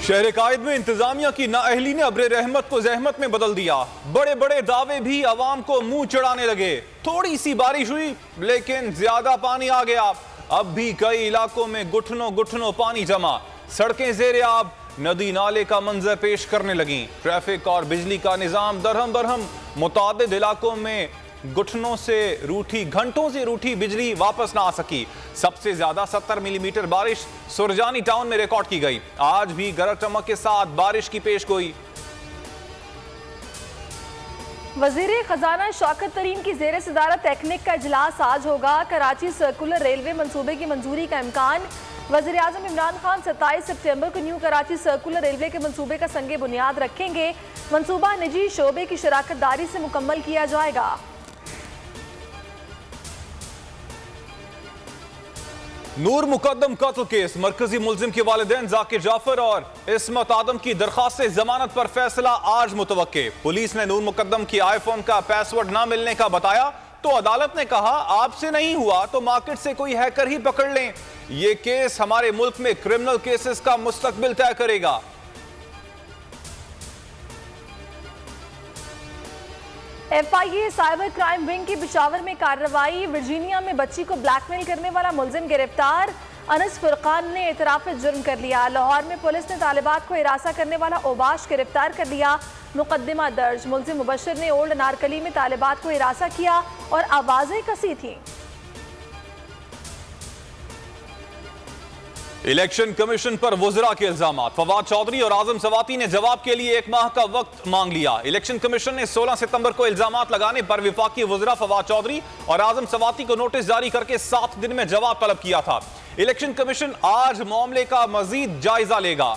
शहर कायद में इंतजामिया की नाअहली ने अब्रे रहमत को जहमत में बदल दिया। बड़े बड़े दावे भी आवाम को मुंह चढ़ाने लगे। थोड़ी सी बारिश हुई लेकिन ज्यादा पानी आ गया। अब भी कई इलाकों में घुटनों घुटनों पानी जमा, सड़कें जेरे आब, नदी नाले का मंजर पेश करने लगी। ट्रैफिक और बिजली का निजाम दरहम बरहम। मुतादिद इलाकों में घुटनों से रूठी, घंटों से रूठी बिजली वापस ना आ सकी। सबसे ज्यादा 70 मिलीमीटर बारिश सुरजानी टाउन में रिकॉर्ड की गई। आज भी गरज चमक के साथ बारिश की पेशगोई। वजीर खजाना शौकत तरीन की जेर सदारत टेक्निक का इजलास आज होगा। कराची सर्कुलर रेलवे मंसूबे की मंजूरी का इम्कान। वजीर आजम इमरान खान 27 सितंबर को न्यू कराची सर्कुलर रेलवे के मंसूबे का संगे बुनियाद रखेंगे। मंसूबा निजी शोबे की शराकत दारी से मुकम्मल किया जाएगा। नूर मुकद्दम कत्ल केस, मरकजी मुलजिम के वालिदैन जाकिर जाफर और इस्मत आदम की दरखास्त से जमानत पर फैसला आज मुतवक्के। पुलिस ने नूर मुकद्दम की आईफोन का पासवर्ड ना मिलने का बताया तो अदालत ने कहा आपसे नहीं हुआ तो मार्केट से कोई हैकर ही पकड़ लें। यह केस हमारे मुल्क में क्रिमिनल केसेस का मुस्तकबिल तय करेगा। FIA साइबर क्राइम विंग की पिशावर में कार्रवाई। वर्जीनिया में बच्ची को ब्लैकमेल करने वाला मुलजिम गिरफ्तार। अनस फुरकान ने एतराफ जुर्म कर लिया। लाहौर में पुलिस ने तालिबात को हिरासा करने वाला ओबाश गिरफ्तार कर लिया। मुकदमा दर्ज। मुलजिम मुबशर ने ओल्ड अनारकली में तालिबात को हिरासा किया और आवाजें कसी थी। इलेक्शन कमीशन पर वुज़रा के इल्जामात। फवाद चौधरी और आजम सवाती ने जवाब के लिए 1 माह का वक्त मांग लिया। इलेक्शन कमीशन ने 16 सितंबर को इल्जामात लगाने पर विफाकी वुज़रा फवाद चौधरी और आजम सवाती को नोटिस जारी करके 7 दिन में जवाब तलब किया था। इलेक्शन कमीशन आज मामले का मजीद जायजा लेगा।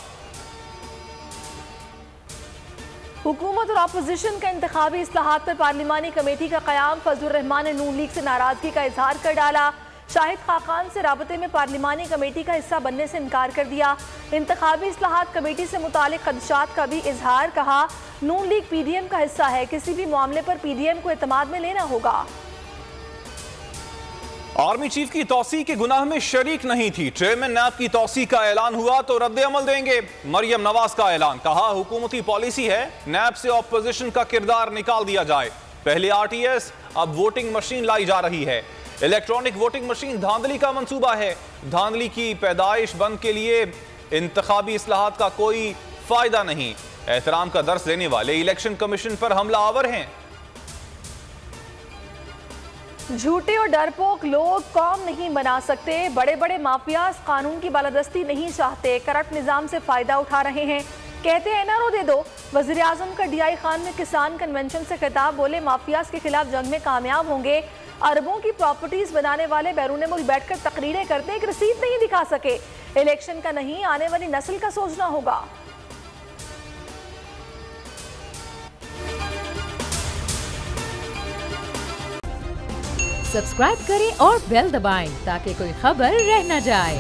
हुकूमत और अपोजिशन का इंतखाबी इस्लाहात पर पार्लिमानी कमेटी का क़याम। फजलुर रहमान ने नून लीग से नाराजगी का इजहार कर डाला। शाहिद खाकान से राबते में पार्लिमानी कमेटी का हिस्सा बनने से इनकार कर दिया। इंतखाबी इस्लाहात कमेटी से मुतालिक खदशात का भी इजहार। कहा नून लीग PDM का हिस्सा है, किसी भी मामले पर PDM को एतमाद में लेना होगा। आर्मी चीफ की तौसीक के गुनाह में शरीक नहीं थी। चेयरमैन नैब की तौसीक का ऐलान हुआ तो रद्द अमल देंगे। मरियम नवाज का ऐलान। कहा हुकूमती पॉलिसी है नैब से ऑपोजिशन का किरदार निकाल दिया जाए। पहले RTS, अब वोटिंग मशीन लाई जा रही है। इलेक्ट्रॉनिक वोटिंग मशीन धांधली का मंसूबा है। धांधली की पैदाइश बंद के लिए इंतखाबी इस्लाहात का कोई फायदा नहीं। एहतराम का दर्स देने वाले इलेक्शन कमीशन पर हमलावर हैं। झूठे और डरपोक लोग कौम नहीं बना सकते। बड़े बड़े माफियाज कानून की बालादस्ती नहीं चाहते, करप्ट निजाम से फायदा उठा रहे हैं। कहते हैं NRO दे दो। वजीर आजम का DI खान में किसान कन्वेंशन से खिताब। बोले माफियाज के खिलाफ जंग में कामयाब होंगे। अरबों की प्रॉपर्टीज बनाने वाले बैरून मुल्क बैठकर तकरीरें करते एक रसीद नहीं दिखा सके। इलेक्शन का नहीं, आने वाली नस्ल का सोचना होगा। सब्सक्राइब करें और बेल दबाएं ताकि कोई खबर रह न जाए।